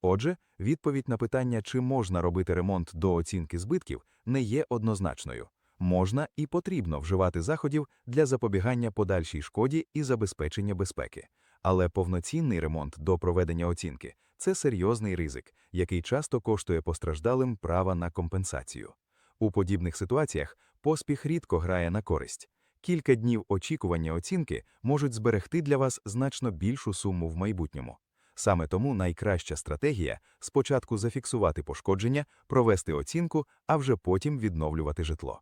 Отже, відповідь на питання, чи можна робити ремонт до оцінки збитків, не є однозначною. Можна і потрібно вживати заходів для запобігання подальшій шкоді і забезпечення безпеки. Але повноцінний ремонт до проведення оцінки – це серйозний ризик, який часто коштує постраждалим права на компенсацію. У подібних ситуаціях поспіх рідко грає на користь. Кілька днів очікування оцінки можуть зберегти для вас значно більшу суму в майбутньому. Саме тому найкраща стратегія – спочатку зафіксувати пошкодження, провести оцінку, а вже потім відновлювати житло.